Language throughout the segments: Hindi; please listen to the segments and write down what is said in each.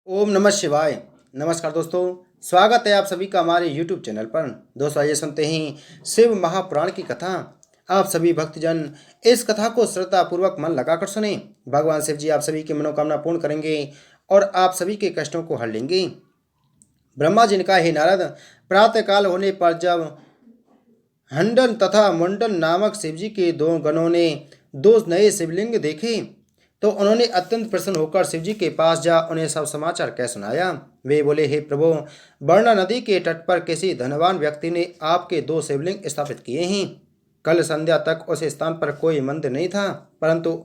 ओम नमः शिवाय। नमस्कार दोस्तों, स्वागत है आप सभी का हमारे YouTube चैनल पर। दोस्तों आइए सुनते हैं शिव महापुराण की कथा। आप सभी भक्तजन इस कथा को श्रद्धा पूर्वक मन लगाकर सुने। भगवान शिव जी आप सभी की मनोकामना पूर्ण करेंगे और आप सभी के कष्टों को हर लेंगे। ब्रह्मा जी ने कहा, हे नारद, प्रातःकाल होने पर जब हंडन तथा मुंडन नामक शिवजी के दो गणों ने दो नए शिवलिंग देखे तो उन्होंने अत्यंत प्रसन्न होकर शिवजी के पास जा उन्हें सब समाचार कह सुनाया। वे बोले, हे प्रभु, वर्णा नदी के तट पर किसी धनवान व्यक्ति ने आपके दो शिवलिंग स्थापित किए हैं। कल संध्या तक उस स्थान पर कोई मंदिर नहीं था, परंतु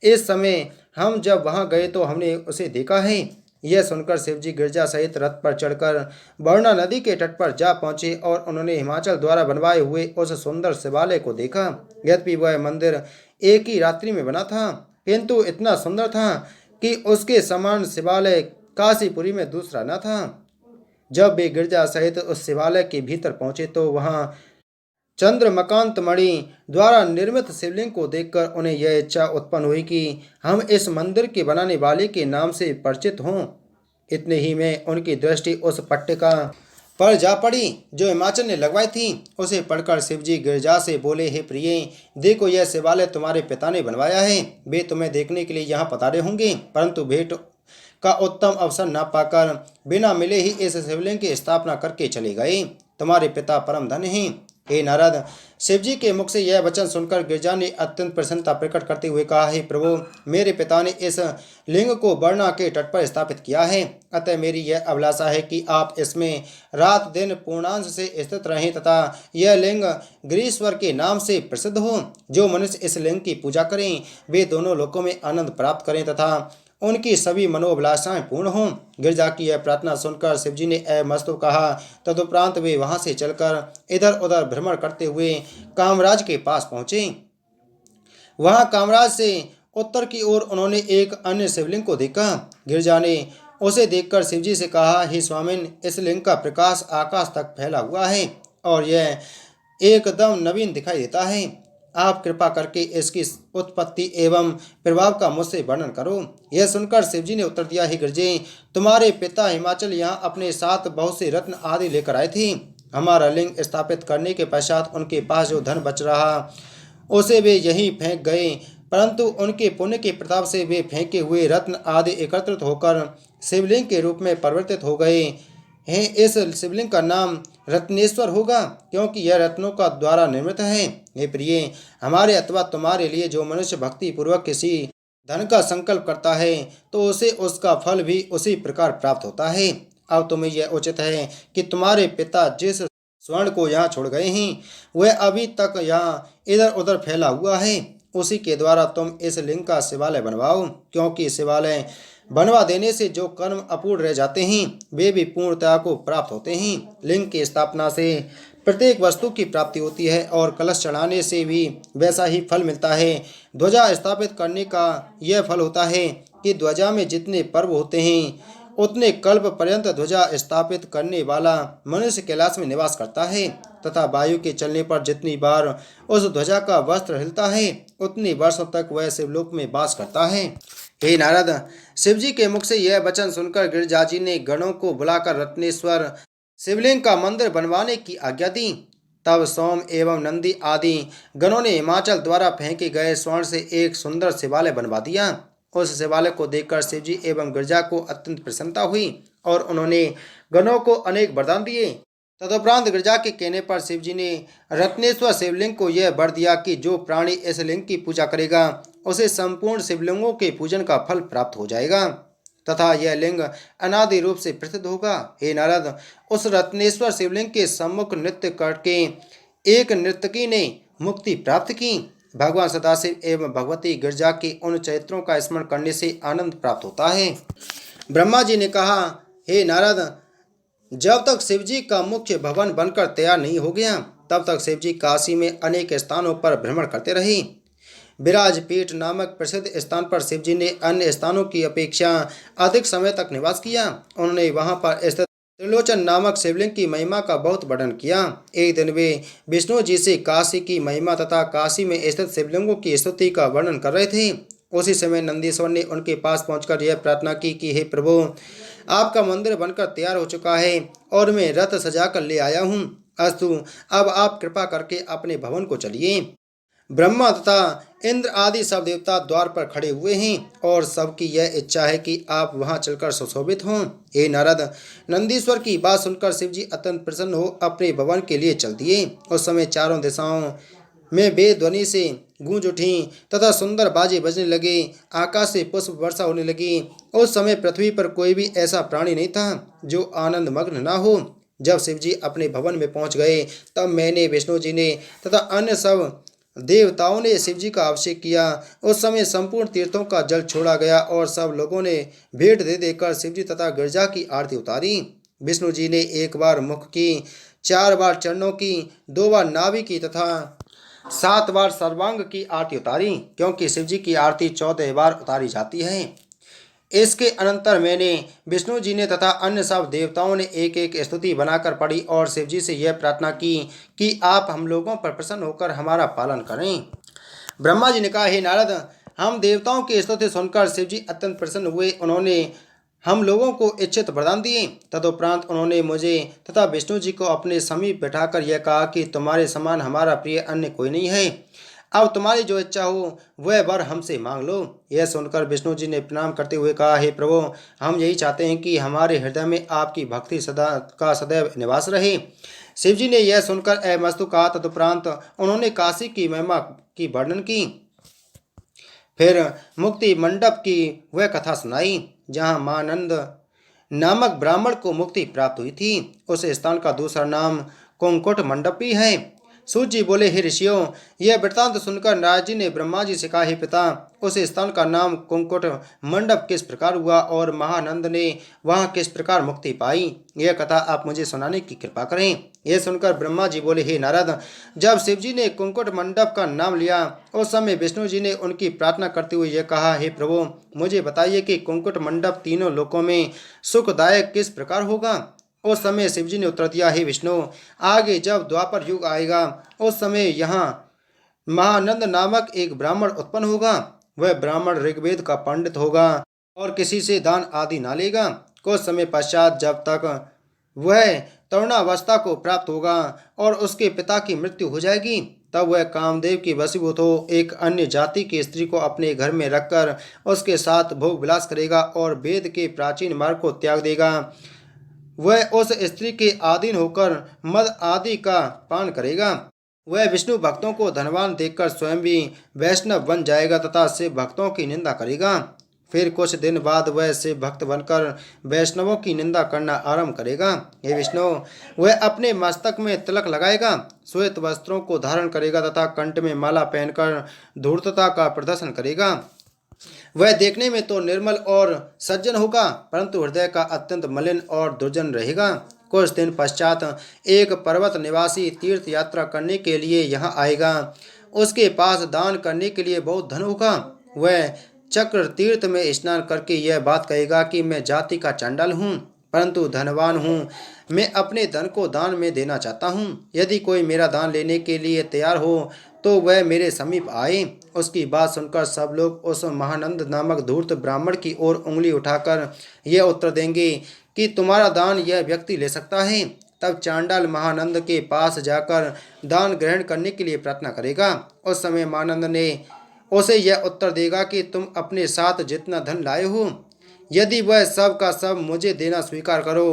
इस समय हम जब वहां गए तो हमने उसे देखा है। यह सुनकर शिवजी गिरजा सहित रथ पर चढ़कर वर्णा नदी के तट पर जा पहुंचे और उन्होंने हिमाचल द्वारा बनवाए हुए उस सुंदर शिवालय को देखा। यद्यपि वह मंदिर एक ही रात्रि में बना था, किंतु इतना सुंदर था कि उसके समान शिवालय काशीपुरी में दूसरा न था। जब वे गिरजा सहित उस शिवालय के भीतर पहुंचे तो वहां चंद्रमकांत मणि द्वारा निर्मित शिवलिंग को देखकर उन्हें यह इच्छा उत्पन्न हुई कि हम इस मंदिर के बनाने वाले के नाम से परिचित हों। इतने ही में उनकी दृष्टि उस पट्टिका पर जा पड़ी जो हिमाचल ने लगवाई थी। उसे पढ़कर शिवजी गिरजा से बोले, हे प्रिय, देखो यह शिवालय तुम्हारे पिता ने बनवाया है। वे तुम्हें देखने के लिए यहाँ पधारे होंगे, परंतु भेंट का उत्तम अवसर न पाकर बिना मिले ही इस शिवलिंग की स्थापना करके चले गए। तुम्हारे पिता परम धन्य हैं। हे नारद, शिवजी के मुख से यह वचन सुनकर गिरजा ने अत्यंत प्रसन्नता प्रकट करते हुए कहा, हे प्रभु, मेरे पिता ने इस लिंग को वर्णा के तट पर स्थापित किया है, अतः मेरी यह अभिलाषा है कि आप इसमें रात दिन पूर्णांश से स्थित रहें तथा यह लिंग गिरीश्वर के नाम से प्रसिद्ध हो। जो मनुष्य इस लिंग की पूजा करें वे दोनों लोकों में आनंद प्राप्त करें तथा उनकी सभी मनोअभिलाषाएं पूर्ण हों। गिरजा की यह प्रार्थना सुनकर शिवजी ने मस्तु कहा। तदुपरांत वे वहां से चलकर इधर उधर भ्रमण करते हुए कामराज के पास पहुंचे। वहां कामराज से उत्तर की ओर उन्होंने एक अन्य शिवलिंग को देखा। गिरजा ने उसे देखकर शिवजी से कहा, हे स्वामिन, इस लिंग का प्रकाश आकाश तक फैला हुआ है और यह एकदम नवीन दिखाई देता है। आप कृपा करके इसकी उत्पत्ति एवं प्रभाव का मुझसे वर्णन करो। यह सुनकर शिवजी ने उत्तर दिया, हे गिरजे, तुम्हारे पिता हिमाचल यहाँ अपने साथ बहुत से रत्न आदि लेकर आए थे। हमारा लिंग स्थापित करने के पश्चात उनके पास जो धन बच रहा उसे वे यहीं फेंक गए, परंतु उनके पुण्य के प्रताप से वे फेंके हुए रत्न आदि एकत्रित होकर शिवलिंग के रूप में परिवर्तित हो गए हैं। इस शिवलिंग का नाम रत्नेश्वर होगा, क्योंकि यह रत्नों का द्वारा निर्मित है। हे प्रिय, हमारे अथवा तुम्हारे लिए जो मनुष्य भक्ति पूर्वक किसी धन का संकल्प करता है तो उसे उसका फल भी उसी प्रकार प्राप्त होता है। अब तुम्हें यह उचित है कि तुम्हारे पिता जिस स्वर्ण को यहाँ छोड़ गए हैं वह अभी तक यहाँ इधर उधर फैला हुआ है। उसी के द्वारा तुम इस लिंग का शिवालय बनवाओ, क्योंकि शिवालय बनवा देने से जो कर्म अपूर्ण रह जाते हैं वे भी पूर्णता को प्राप्त होते हैं। लिंग की स्थापना से प्रत्येक वस्तु की प्राप्ति होती है और कलश चढ़ाने से भी वैसा ही फल मिलता है। ध्वजा स्थापित करने का यह फल होता है कि ध्वजा में जितने पर्व होते हैं उतने कल्प पर्यंत ध्वजा स्थापित करने वाला मनुष्य कैलाश में निवास करता है तथा वायु के चलने पर जितनी बार उस ध्वजा का वस्त्र हिलता है उतनी वर्षों तक वह शिवलोक में वास करता है। हे नारद, शिवजी के मुख से यह वचन सुनकर गिरिजाजी ने गणों को बुलाकर रत्नेश्वर शिवलिंग का मंदिर बनवाने की आज्ञा दी। तब सोम एवं नंदी आदि गणों ने हिमाचल द्वारा फेंके गए स्वर्ण से एक सुंदर शिवालय बनवा दिया। उस शिवालय को देखकर शिवजी एवं गिरजा को अत्यंत प्रसन्नता हुई और उन्होंने गणों को अनेक वरदान दिए। तदुपरांत गिरजा के कहने पर शिवजी ने रत्नेश्वर शिवलिंग को यह वर दिया कि जो प्राणी इस लिंग की पूजा करेगा उसे संपूर्ण शिवलिंगों के पूजन का फल प्राप्त हो जाएगा तथा यह लिंग अनादि रूप से प्रसिद्ध होगा। हे नारद, उस रत्नेश्वर शिवलिंग के सम्मुख नृत्य करके एक नर्तकी ने मुक्ति प्राप्त की। भगवान सदाशिव एवं भगवती गिरजा के उन चरित्रों का स्मरण करने से आनंद प्राप्त होता है। ब्रह्मा जी ने कहा, हे नारद, जब तक शिवजी का मुख्य भवन बनकर तैयार नहीं हो गया तब तक शिवजी काशी में अनेक स्थानों पर भ्रमण करते रहे। विराजपीठ नामक प्रसिद्ध स्थान पर शिवजी ने अन्य स्थानों की अपेक्षा अधिक समय तक निवास किया। उन्होंने वहां पर स्थित त्रिलोचन नामक शिवलिंग की महिमा का बहुत वर्णन किया। एक दिन वे विष्णु जी से काशी की महिमा तथा काशी में स्थित शिवलिंगों की स्तुति का वर्णन कर रहे थे। उसी समय नंदीश्वर ने उनके पास पहुंचकर यह प्रार्थना की कि हे प्रभु, आपका मंदिर बनकर तैयार हो चुका है और मैं रथ सजाकर ले आया हूँ। अस्तु, अब आप कृपा करके अपने भवन को चलिए। ब्रह्मा तथा इंद्र आदि सब देवता द्वार पर खड़े हुए हैं और सबकी यह इच्छा है कि आप वहां चलकर सुशोभित हों। हे नारद, नंदीश्वर की बात सुनकर शिवजी अत्यंत प्रसन्न हो अपने भवन के लिए चल दिए। उस समय चारों दिशाओं में बेध्वनि से गूंज उठी तथा सुंदर बाजे बजने लगे। आकाश से पुष्प वर्षा होने लगी। उस समय पृथ्वी पर कोई भी ऐसा प्राणी नहीं था जो आनंद मग्न ना हो। जब शिवजी अपने भवन में पहुंच गए तब मैंने, विष्णु जी ने तथा अन्य सब देवताओं ने शिवजी का अभिषेक किया। उस समय संपूर्ण तीर्थों का जल छोड़ा गया और सब लोगों ने भेंट दे देकर शिवजी तथा गिरजा की आरती उतारी। विष्णु जी ने एक बार मुख की, 4 बार चरणों की, 2 बार नाभि की तथा 7 बार सर्वांग की आरती उतारी, क्योंकि शिवजी की आरती 14 बार उतारी जाती है। इसके अनंतर मैंने, विष्णु जी ने तथा अन्य सब देवताओं ने एक एक स्तुति बनाकर पढ़ी और शिवजी से यह प्रार्थना की कि आप हम लोगों पर प्रसन्न होकर हमारा पालन करें। ब्रह्मा जी ने कहा, हे नारद, हम देवताओं की स्तुति सुनकर शिवजी अत्यंत प्रसन्न हुए। उन्होंने हम लोगों को इच्छित वरदान दिए। तदुपरांत उन्होंने मुझे तथा विष्णु जी को अपने समीप बैठाकर यह कहा कि तुम्हारे समान हमारा प्रिय अन्य कोई नहीं है। अब तुम्हारी जो इच्छा हो वह वर हमसे मांग लो। यह सुनकर विष्णु जी ने प्रणाम करते हुए कहा, हे प्रभु, हम यही चाहते हैं कि हमारे हृदय में आपकी भक्ति सदैव निवास रहे। शिव जी ने यह सुनकर अमस्तु कहा। तदुपरांत उन्होंने काशी की महिमा की वर्णन की। फिर मुक्ति मंडप की वह कथा सुनाई जहाँ मानंद नामक ब्राह्मण को मुक्ति प्राप्त हुई थी। उस स्थान का दूसरा नाम कुंकुट मंडप भी है। सूत जी बोले, हे ऋषियों, यह वृत्तांत सुनकर नारद जी ने ब्रह्मा जी से कहा, हे पिता, उस स्थान का नाम कुंकुट मंडप किस प्रकार हुआ और महानंद ने वहां किस प्रकार मुक्ति पाई, यह कथा आप मुझे सुनाने की कृपा करें। यह सुनकर ब्रह्मा जी बोले, हे नारद, जब शिव जी ने कुंकुट मंडप का नाम लिया उस समय विष्णु जी ने उनकी प्रार्थना करते हुए यह कहा, हे प्रभु, मुझे बताइए कि कुंकुट मंडप तीनों लोकों में सुखदायक किस प्रकार होगा। उस समय शिवजी ने उत्तर दिया, हे विष्णु, आगे जब द्वापर युग आएगा उस समय यहाँ महानंद नामक एक ब्राह्मण उत्पन्न होगा। वह ब्राह्मण ऋग्वेद का पंडित होगा और किसी से दान आदि ना लेगा। कुछ समय पश्चात जब तक वह तरुणावस्था को प्राप्त होगा और उसके पिता की मृत्यु हो जाएगी तब वह कामदेव की वशीभूत हो एक अन्य जाति की स्त्री को अपने घर में रखकर उसके साथ भोग विलास करेगा और वेद के प्राचीन मार्ग को त्याग देगा। वह उस स्त्री के अधीन होकर मद आदि का पान करेगा। वह विष्णु भक्तों को धनवान देखकर स्वयं भी वैष्णव बन जाएगा तथा शिव भक्तों की निंदा करेगा। फिर कुछ दिन बाद वह शिव भक्त बनकर वैष्णवों की निंदा करना आरंभ करेगा। हे विष्णु, वह अपने मस्तक में तिलक लगाएगा, श्वेत वस्त्रों को धारण करेगा तथा कंठ में माला पहनकर धूर्तता का प्रदर्शन करेगा। वह देखने में तो निर्मल और सज्जन होगा परंतु हृदय का अत्यंत मलिन और दुर्जन रहेगा। कुछ दिन पश्चात एक पर्वत निवासी तीर्थ यात्रा करने के लिए यहाँ आएगा। उसके पास दान करने के लिए बहुत धन होगा। वह चक्र तीर्थ में स्नान करके यह बात कहेगा कि मैं जाति का चांडाल हूँ परंतु धनवान हूँ। मैं अपने धन को दान में देना चाहता हूँ। यदि कोई मेरा दान लेने के लिए तैयार हो तो वह मेरे समीप आए। उसकी बात सुनकर सब लोग उस महानंद नामक धूर्त ब्राह्मण की ओर उंगली उठाकर यह उत्तर देंगे कि तुम्हारा दान यह व्यक्ति ले सकता है। तब चांडाल महानंद के पास जाकर दान ग्रहण करने के लिए प्रार्थना करेगा। उस समय महानंद ने उसे यह उत्तर देगा कि तुम अपने साथ जितना धन लाए हो यदि वह सब का सब मुझे देना स्वीकार करो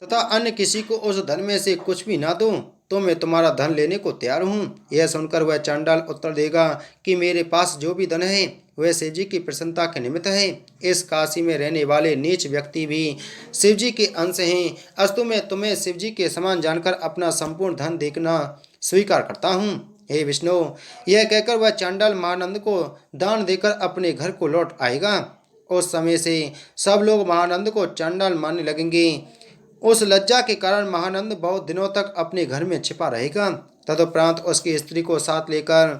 तथा अन्य किसी को उस धन में से कुछ भी ना दो तो मैं तुम्हारा धन लेने को तैयार हूँ। यह सुनकर वह चांडाल उत्तर देगा कि मेरे पास जो भी धन है वह शिवजी की प्रसन्नता के निमित्त है। इस काशी में रहने वाले नीच व्यक्ति भी शिवजी के अंश हैं। अस्तु, मैं तुम्हें शिवजी के समान जानकर अपना संपूर्ण धन देखना स्वीकार करता हूँ। हे विष्णु, यह कहकर वह चांडाल महानंद को दान देकर अपने घर को लौट आएगा। उस समय से सब लोग महानंद को चांडाल मानने लगेंगे। उस लज्जा के कारण महानंद बहुत दिनों तक अपने घर में छिपा रहेगा। तदुपरांत उसकी स्त्री को साथ लेकर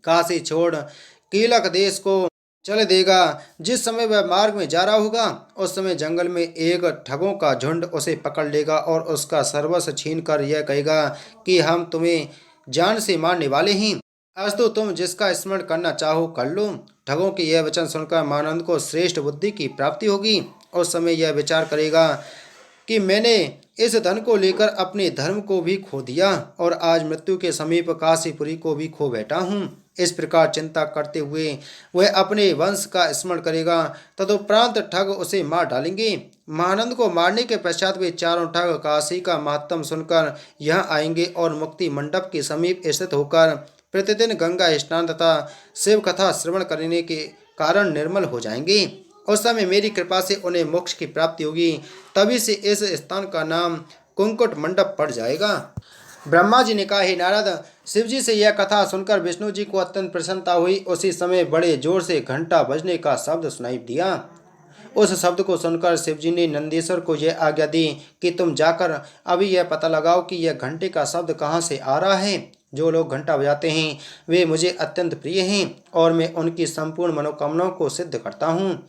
काशी छोड़ कीलक देश को चल देगा। जिस समय वह मार्ग में जा रहा होगा उस समय जंगल में एक ठगों का झुंड उसे पकड़ लेगा और उसका सर्वस्व छीन कर यह कहेगा कि हम तुम्हें जान से मारने वाले हैं। अस्तु, तुम जिसका स्मरण करना चाहो कर लो। ठगों के यह वचन सुनकर महानंद को श्रेष्ठ बुद्धि की प्राप्ति होगी उस समय यह विचार करेगा कि मैंने इस धन को लेकर अपने धर्म को भी खो दिया और आज मृत्यु के समीप काशीपुरी को भी खो बैठा हूँ। इस प्रकार चिंता करते हुए वह अपने वंश का स्मरण करेगा। तदुपरांत ठग उसे मार डालेंगे। महानंद को मारने के पश्चात वे चारों ठग काशी का महात्म सुनकर यहाँ आएंगे और मुक्ति मंडप के समीप स्थित होकर प्रतिदिन गंगा स्नान तथा शिव कथा श्रवण करने के कारण निर्मल हो जाएंगे। उस समय मेरी कृपा से उन्हें मोक्ष की प्राप्ति होगी। तभी से इस स्थान का नाम कुंकुट मंडप पड़ जाएगा। ब्रह्मा जी ने कहा, हे नारद, शिव जी से यह कथा सुनकर विष्णु जी को अत्यंत प्रसन्नता हुई। उसी समय बड़े जोर से घंटा बजने का शब्द सुनाई दिया। उस शब्द को सुनकर शिव जी ने नंदीश्वर को यह आज्ञा दी कि तुम जाकर अभी यह पता लगाओ कि यह घंटे का शब्द कहाँ से आ रहा है। जो लोग घंटा बजाते हैं वे मुझे अत्यंत प्रिय हैं और मैं उनकी संपूर्ण मनोकामनाओं को सिद्ध करता हूँ।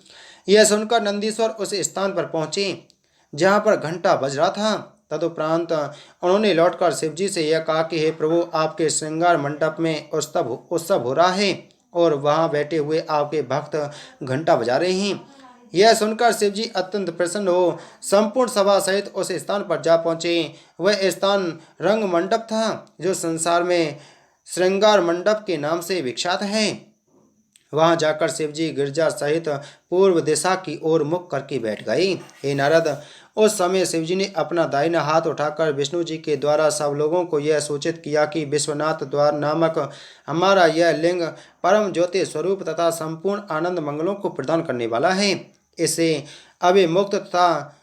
यह सुनकर नंदीश्वर उस स्थान पर पहुँचे जहाँ पर घंटा बज रहा था। तदुपरांत उन्होंने लौटकर शिवजी से यह कहा कि हे प्रभु, आपके श्रृंगार मंडप में उत्सव हो रहा है और वहाँ बैठे हुए आपके भक्त घंटा बजा रहे हैं। यह सुनकर शिवजी अत्यंत प्रसन्न हो संपूर्ण सभा सहित उस स्थान पर जा पहुँचे। वह स्थान रंग मंडप था जो संसार में श्रृंगार मंडप के नाम से विख्यात है। वहां जाकर शिवजी गिरजा सहित पूर्व दिशा की ओर मुख करके बैठ गए। हे नारद, उस समय शिवजी ने अपना दाहिना हाथ उठाकर विष्णु जी के द्वारा सब लोगों को यह सूचित किया कि विश्वनाथ द्वार नामक हमारा यह लिंग परम ज्योति स्वरूप तथा संपूर्ण आनंद मंगलों को प्रदान करने वाला है। इसे अभिमुक्त तथा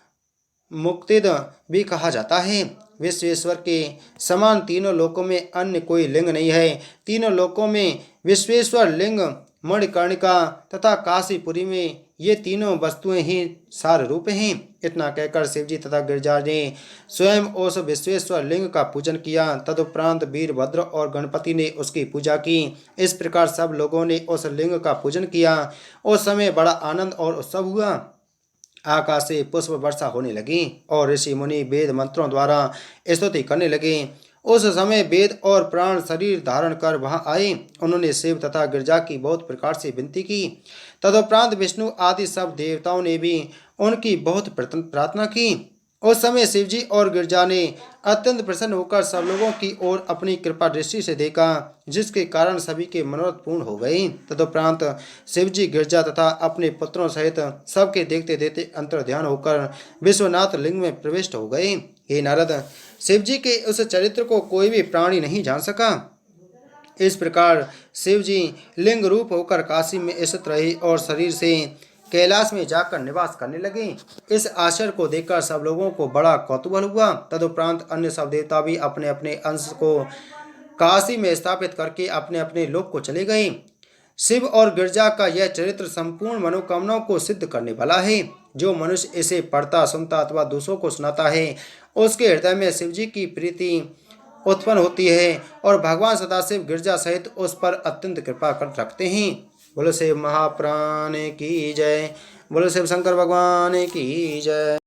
मुक्तिद भी कहा जाता है। विश्वेश्वर के समान तीनों लोकों में अन्य कोई लिंग नहीं है। तीनों लोकों में विश्वेश्वर लिंग, मणिकर्णिका तथा काशीपुरी में ये तीनों वस्तुएं ही सार रूप हैं। इतना कहकर शिवजी तथा गिरिजा ने स्वयं उस विश्वेश्वर लिंग का पूजन किया। तदुपरांत वीरभद्र और गणपति ने उसकी पूजा की। इस प्रकार सब लोगों ने उस लिंग का पूजन किया। उस समय बड़ा आनंद और उत्सव हुआ। आकाश से पुष्प वर्षा होने लगी और ऋषि मुनि वेद मंत्रों द्वारा स्तुति करने लगे। उस समय वेद और प्राण शरीर धारण कर वहां आए। उन्होंने शिव तथा गिरिजा की बहुत प्रकार से विनती की। तदुपरांत विष्णु आदि सब देवताओं ने भी उनकी बहुत प्रार्थना की। उस समय शिवजी और गिरिजा ने अत्यंत प्रसन्न होकर सब लोगों की ओर अपनी कृपा दृष्टि से देखा, जिसके कारण सभी के मनोरथ पूर्ण हो गए। तदुपरांत शिवजी गिरिजा तथा अपने पुत्रों सहित सबके देखते देखते अंतर्ध्यान होकर विश्वनाथ लिंग में प्रविष्ट हो गए। हे नारद, शिवजी के उस चरित्र को कोई भी प्राणी नहीं जान सका। इस प्रकार शिवजी लिंग रूप होकर काशी में स्थित रहे और शरीर से कैलाश में जाकर निवास करने लगे। इस आश्चर्य को देखकर सब लोगों को बड़ा कौतूहल हुआ। तदुपरांत अन्य सब देवता भी अपने अपने अंश को काशी में स्थापित करके अपने अपने लोक को चले गए। शिव और गिरिजा का यह चरित्र संपूर्ण मनोकामनाओं को सिद्ध करने वाला है। जो मनुष्य इसे पढ़ता, सुनता अथवा दूसरों को सुनाता है, उसके हृदय में शिवजी की प्रीति उत्पन्न होती है और भगवान सदाशिव गिरिजा सहित उस पर अत्यंत कृपा कर रखते हैं। बोलो शिव महाप्राण की जय। बोलो शिव शंकर भगवान की जय।